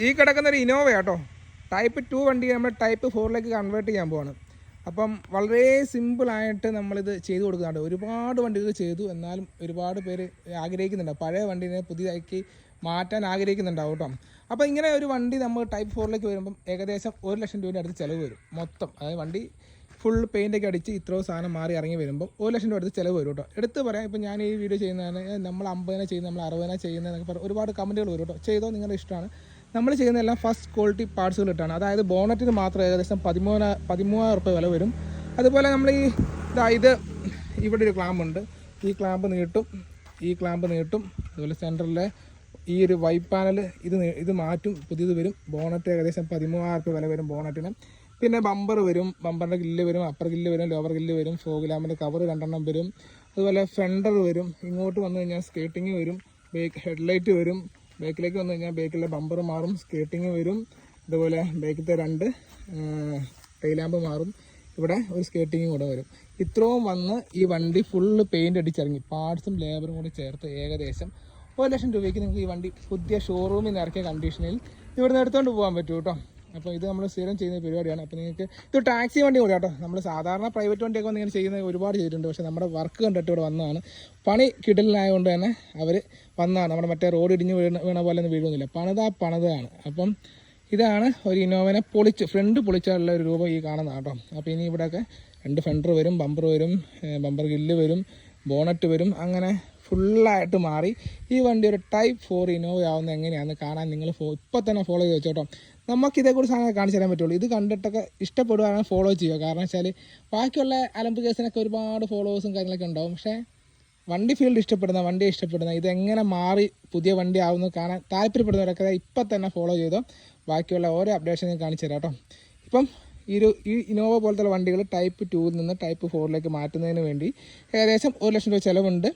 ഈ കിടക്കുന്നൊരു ഇനോവ കേട്ടോ. ടൈപ്പ് 2 വണ്ടി നമ്മൾ ടൈപ്പ് 4ലേക്ക് കൺവേർട്ട് ചെയ്യാൻ പോവാണ്. അപ്പം വളരെ സിമ്പിളായിട്ട് നമ്മളിത് ചെയ്തു കൊടുക്കുന്നുണ്ട്. ഒരുപാട് വണ്ടികൾ ചെയ്തു, എന്നാലും ഒരുപാട് പേര് ആഗ്രഹിക്കുന്നുണ്ടാവും, പഴയ വണ്ടീനെ പുതിയതാക്കി മാറ്റാൻ ആഗ്രഹിക്കുന്നുണ്ടാവും കേട്ടോ. അപ്പോൾ ഇങ്ങനെ ഒരു വണ്ടി നമ്മൾ ടൈപ്പ് 4ലേക്ക് വരുമ്പം ഏകദേശം 1 ലക്ഷം രൂപയുടെ അടുത്ത് ചിലവ് വരും മൊത്തം. അതായത് വണ്ടി ഫുൾ പെയിൻ്റൊക്കെ അടിച്ച് ഇത്രയും സാധനം മാറി ഇറങ്ങി വരുമ്പോൾ 1 ലക്ഷം രൂപ അടുത്ത് ചിലവ് വരും കേട്ടോ. എടുത്ത് പറയാം, ഇപ്പോൾ ഞാൻ ഈ വീഡിയോ ചെയ്യുന്നതാണ് നമ്മൾ 50 ചെയ്യുന്നത്, നമ്മൾ 60 ചെയ്യുന്നതെന്നൊക്കെ പറഞ്ഞ് ഒരുപാട് കമൻറ്റുകൾ വരും കേട്ടോ. ചെയ്തോ, നിങ്ങളുടെ ഇഷ്ടമാണ്. നമ്മൾ ചെയ്യുന്നതെല്ലാം ഫസ്റ്റ് ക്വാളിറ്റി പാർട്സുകൾ ഇട്ടാണ്. അതായത് ബോണറ്റിന് മാത്രം ഏകദേശം 13,000 രൂപ വില വരും. അതുപോലെ നമ്മൾ ഇത് ഇവിടെ ഒരു ക്ലാമ്പുണ്ട്, ഈ ക്ലാമ്പ് നീട്ടും, ഈ ക്ലാമ്പ് നീട്ടും. അതുപോലെ സെൻറ്ററിലെ ഈ ഒരു വൈപ്പ് പാനൽ ഇത് മാറ്റും, പുതിയത് വരും. ബോണറ്റ് ഏകദേശം 13,000 രൂപ വില വരും ബോണറ്റിന്. പിന്നെ ബമ്പർ വരും, ബമ്പറിൻ്റെ ഗില്ല് വരും, അപ്പർ ഗില്ല് വരും, ലോവർ ഗില്ല് വരും, ഫോഗ് ലാമ്പിൻ്റെ കവർ 2 വരും. അതുപോലെ ഫെൻഡർ വരും. ഇങ്ങോട്ട് വന്നു കഴിഞ്ഞാൽ സ്കേട്ടിങ് വരും, ഹെഡ്ലൈറ്റ് വരും. ബേക്കിലേക്ക് വന്നു കഴിഞ്ഞാൽ ബേക്കിലെ ബമ്പർ മാറും, സ്കേട്ടിങ് വരും. അതുപോലെ ബേക്കിലത്തെ 2 ടൈലാമ്പ് മാറും. ഇവിടെ ഒരു സ്കേട്ടിങ്ങും കൂടെ വരും. ഇത്രയും വന്ന് ഈ വണ്ടി ഫുള്ള് പെയിൻ്റ് അടിച്ചിറങ്ങി പാർട്സും ലേബറും കൂടി ചേർത്ത് ഏകദേശം 1 ലക്ഷം രൂപയ്ക്ക് നിങ്ങൾക്ക് ഈ വണ്ടി പുതിയ ഷോറൂമിൽ നിന്ന് ഇറക്കിയ കണ്ടീഷനിൽ ഇവിടുന്ന് എടുത്തുകൊണ്ട് പോകാൻ പറ്റും കേട്ടോ. അപ്പോൾ ഇത് നമ്മൾ സ്ഥിരം ചെയ്യുന്ന പരിപാടിയാണ്. അപ്പോൾ നിങ്ങൾക്ക് ഇത് ടാക്സി വണ്ടി കൂടെ കേട്ടോ. നമ്മൾ സാധാരണ പ്രൈവറ്റ് വണ്ടിയൊക്കെ വന്ന് ഇങ്ങനെ ചെയ്യുന്നത് ഒരുപാട് ചെയ്തിട്ടുണ്ട്. പക്ഷേ നമ്മുടെ വർക്ക് കണ്ടിട്ട് ഇവിടെ വന്നതാണ്. പണി കിടലിനായതുകൊണ്ട് തന്നെ അവർ വന്നതാണ്. നമ്മുടെ മറ്റേ റോഡ് ഇടിഞ്ഞ് വീണ പോലെ ഒന്നും വീഴുന്നില്ല, പണിതാണ്. അപ്പം ഇതാണ് ഒരു ഇന്നോവനെ ഫ്രണ്ട് പൊളിച്ചാലുള്ള ഒരു രൂപം ഈ കാണുന്ന കേട്ടോ. അപ്പോൾ ഇനി ഇവിടെയൊക്കെ 2 ഫെൻഡർ വരും, ബമ്പർ വരും, ബമ്പർ ഗില്ല് വരും, ബോണറ്റ് വരും. അങ്ങനെ ഫുള്ളായിട്ട് മാറി ഈ വണ്ടി ഒരു ടൈപ്പ് 4 ഇന്നോവ ആവുന്നത് എങ്ങനെയാണെന്ന് കാണാൻ നിങ്ങൾ ഇപ്പോൾ തന്നെ ഫോളോ ചെയ്ത് വെച്ചോട്ടോ. നമുക്കിതേക്കുറിച്ച് സാധനം കാണിച്ചു തരാൻ പറ്റുള്ളൂ. ഇത് കണ്ടിട്ടൊക്കെ ഇഷ്ടപ്പെടുകയാണെങ്കിൽ ഫോളോ ചെയ്യുക. കാരണം വെച്ചാൽ ബാക്കിയുള്ള അലമ്പ് കേസിനൊക്കെ ഒരുപാട് ഫോളോവേഴ്സും കാര്യങ്ങളൊക്കെ ഉണ്ടാവും. പക്ഷേ വണ്ടി ഫീൽഡ് ഇഷ്ടപ്പെടുന്ന ഇതെങ്ങനെ മാറി പുതിയ വണ്ടി ആവുന്നത് കാണാൻ താല്പര്യപ്പെടുന്നവരൊക്കെ ഇപ്പം തന്നെ ഫോളോ ചെയ്തോ. ബാക്കിയുള്ള ഓരോ അപ്ഡേഷൻ ഞാൻ കാണിച്ചു തരാം കേട്ടോ. ഇപ്പം ഈ ഇന്നോവ പോലത്തെ വണ്ടികൾ ടൈപ്പ് 2ൽ നിന്ന് ടൈപ്പ് 4ലേക്ക് മാറ്റുന്നതിന് വേണ്ടി ഏകദേശം 1 ലക്ഷം രൂപ ചിലവുണ്ട്.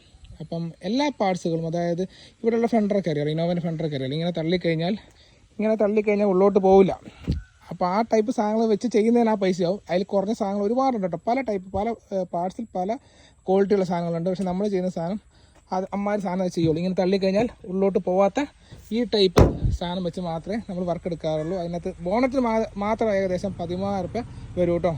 അപ്പം എല്ലാ പാർട്സുകളും, അതായത് ഇവിടെയുള്ള ഫെൻഡറൊക്കെ അറിയാം, ഇന്നോവൻ്റെ ഫെൻഡറൊക്കെ അറിയാം. ഇങ്ങനെ തള്ളിക്കഴിഞ്ഞാൽ ഉള്ളോട്ട് പോവില്ല. അപ്പോൾ ആ ടൈപ്പ് സാധനങ്ങൾ വെച്ച് ചെയ്യുന്നതിന് ആ പൈസയാവും. അതിൽ കുറഞ്ഞ സാധനങ്ങൾ ഒരുപാടുണ്ട് കേട്ടോ. പല പാർട്സിൽ പല ക്വാളിറ്റിയുള്ള സാധനങ്ങളുണ്ട്. പക്ഷേ നമ്മൾ ചെയ്യുന്ന സാധനം അത് സാധനം ചെയ്യുള്ളൂ. ഇങ്ങനെ തള്ളിക്കഴിഞ്ഞാൽ ഉള്ളോട്ട് പോവാത്ത ഈ ടൈപ്പ് സാധനം വെച്ച് മാത്രമേ നമ്മൾ വർക്ക് എടുക്കാറുള്ളൂ. അതിനകത്ത് ബോണറ്റിന് മാത്രം ഏകദേശം 13,000 രൂപ വരും കേട്ടോ.